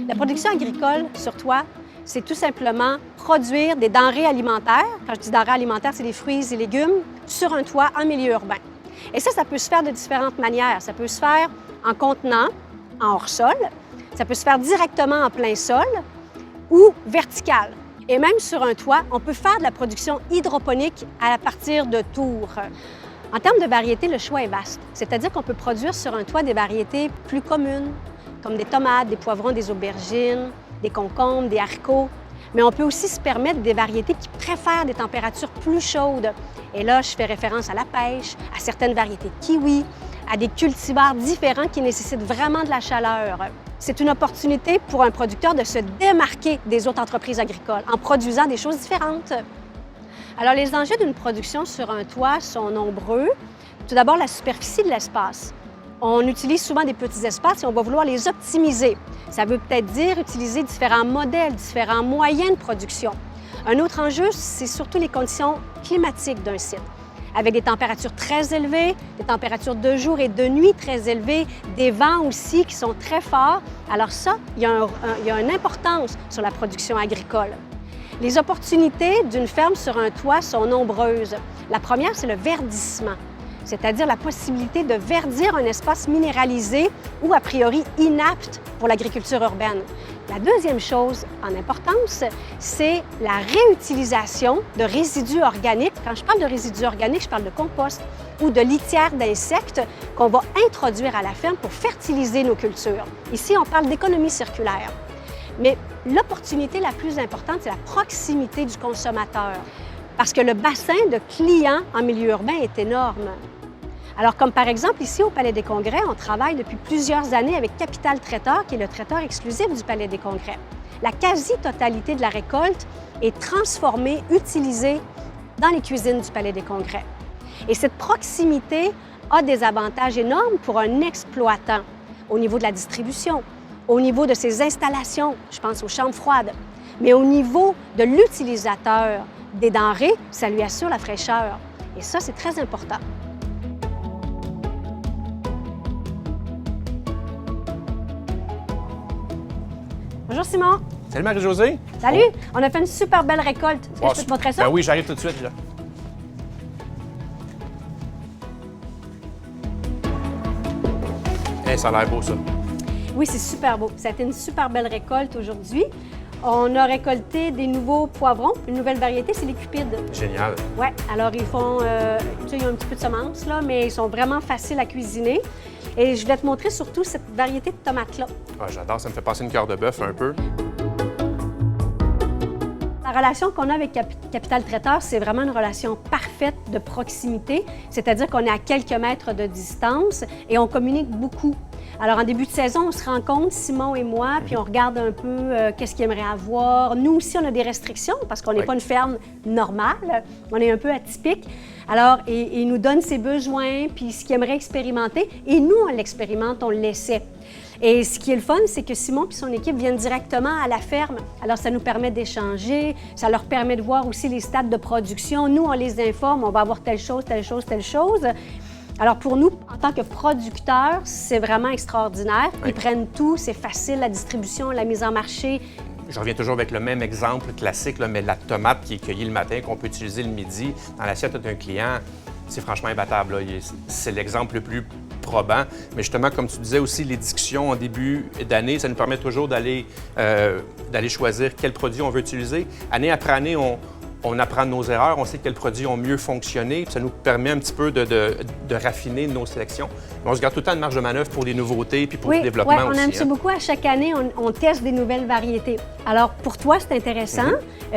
La production agricole sur toit, c'est tout simplement produire des denrées alimentaires. Quand je dis denrées alimentaires, c'est des fruits et légumes sur un toit en milieu urbain. Et ça peut se faire de différentes manières. Ça peut se faire en contenant, en hors-sol. Ça peut se faire directement en plein sol ou vertical. Et même sur un toit, on peut faire de la production hydroponique à partir de tours. En termes de variétés, le choix est vaste. C'est-à-dire qu'on peut produire sur un toit des variétés plus communes, comme des tomates, des poivrons, des aubergines, des concombres, des haricots. Mais on peut aussi se permettre des variétés qui préfèrent des températures plus chaudes. Et là, je fais référence à la pêche, à certaines variétés de kiwi, à des cultivars différents qui nécessitent vraiment de la chaleur. C'est une opportunité pour un producteur de se démarquer des autres entreprises agricoles en produisant des choses différentes. Alors, les enjeux d'une production sur un toit sont nombreux. Tout d'abord, la superficie de l'espace. On utilise souvent des petits espaces et on va vouloir les optimiser. Ça veut peut-être dire utiliser différents modèles, différents moyens de production. Un autre enjeu, c'est surtout les conditions climatiques d'un site, avec des températures très élevées, des températures de jour et de nuit très élevées, des vents aussi qui sont très forts. Alors ça, il y a une importance sur la production agricole. Les opportunités d'une ferme sur un toit sont nombreuses. La première, c'est le verdissement, c'est-à-dire la possibilité de verdir un espace minéralisé ou a priori inapte pour l'agriculture urbaine. La deuxième chose en importance, c'est la réutilisation de résidus organiques. Quand je parle de résidus organiques, je parle de compost ou de litière d'insectes qu'on va introduire à la ferme pour fertiliser nos cultures. Ici, on parle d'économie circulaire. Mais l'opportunité la plus importante, c'est la proximité du consommateur, parce que le bassin de clients en milieu urbain est énorme. Alors, comme par exemple, ici au Palais des Congrès, on travaille depuis plusieurs années avec Capital Traiteur, qui est le traiteur exclusif du Palais des Congrès. La quasi-totalité de la récolte est transformée, utilisée dans les cuisines du Palais des Congrès. Et cette proximité a des avantages énormes pour un exploitant au niveau de la distribution, au niveau de ses installations, je pense aux chambres froides, mais au niveau de l'utilisateur des denrées, ça lui assure la fraîcheur. Et ça, c'est très important. Bonjour Simon. Salut Marie-Josée. Salut. On a fait une super belle récolte. Est-ce que je peux te montrer ça? Ben oui, j'arrive tout de suite. Là. Hey, ça a l'air beau, ça. Oui, c'est super beau. Ça a été une super belle récolte aujourd'hui. On a récolté des nouveaux poivrons, une nouvelle variété, c'est les cupides. Génial. Oui, alors ils font, ils ont un petit peu de semences, là, mais ils sont vraiment faciles à cuisiner. Et je vais te montrer surtout cette variété de tomates-là. Ah, j'adore, ça me fait passer une cœur de bœuf un peu. La relation qu'on a avec Capital Traiteur, c'est vraiment une relation parfaite de proximité, c'est-à-dire qu'on est à quelques mètres de distance et on communique beaucoup. Alors, en début de saison, on se rencontre, Simon et moi, puis on regarde un peu qu'est-ce qu'il aimerait avoir. Nous aussi, on a des restrictions parce qu'on n'est pas une ferme normale, on est un peu atypique. Alors, il nous donne ses besoins, puis ce qu'il aimerait expérimenter, et nous, on l'expérimente, on l'essaie. Et ce qui est le fun, c'est que Simon et son équipe viennent directement à la ferme. Alors, ça nous permet d'échanger, ça leur permet de voir aussi les stades de production. Nous, on les informe, on va avoir telle chose, telle chose, telle chose. Alors, pour nous, en tant que producteurs, c'est vraiment extraordinaire. Ils prennent tout, c'est facile, la distribution, la mise en marché. Je reviens toujours avec le même exemple classique, là, mais la tomate qui est cueillie le matin, qu'on peut utiliser le midi dans l'assiette d'un client, c'est franchement imbattable. C'est l'exemple le plus probant. Mais justement, comme tu disais aussi, les discussions en début d'année, ça nous permet toujours d'aller choisir quel produit on veut utiliser. Année après année, on apprend de nos erreurs, on sait quels produits ont mieux fonctionné, puis ça nous permet un petit peu de raffiner nos sélections. Mais on se garde tout le temps une marge de manœuvre pour les nouveautés puis pour le développement aussi. Oui, on aime ça beaucoup. À chaque année, on teste des nouvelles variétés. Alors, pour toi, c'est intéressant.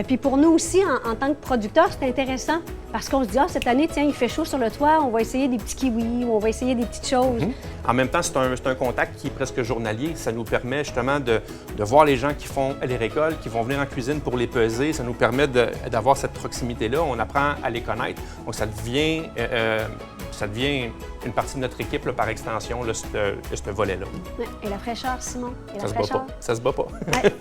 Puis pour nous aussi, en tant que producteurs, c'est intéressant parce qu'on se dit, cette année, tiens, il fait chaud sur le toit, on va essayer des petits kiwis, on va essayer des petites choses. En même temps, c'est un contact qui est presque journalier. Ça nous permet justement de voir les gens qui font les récoltes, qui vont venir en cuisine pour les peser. Ça nous permet d'avoir cette proximité-là. On apprend à les connaître. Donc, ça devient une partie de notre équipe, là, par extension, là, ce volet-là. Et la fraîcheur, Simon? Et la fraîcheur? Ça se bat pas. Ouais.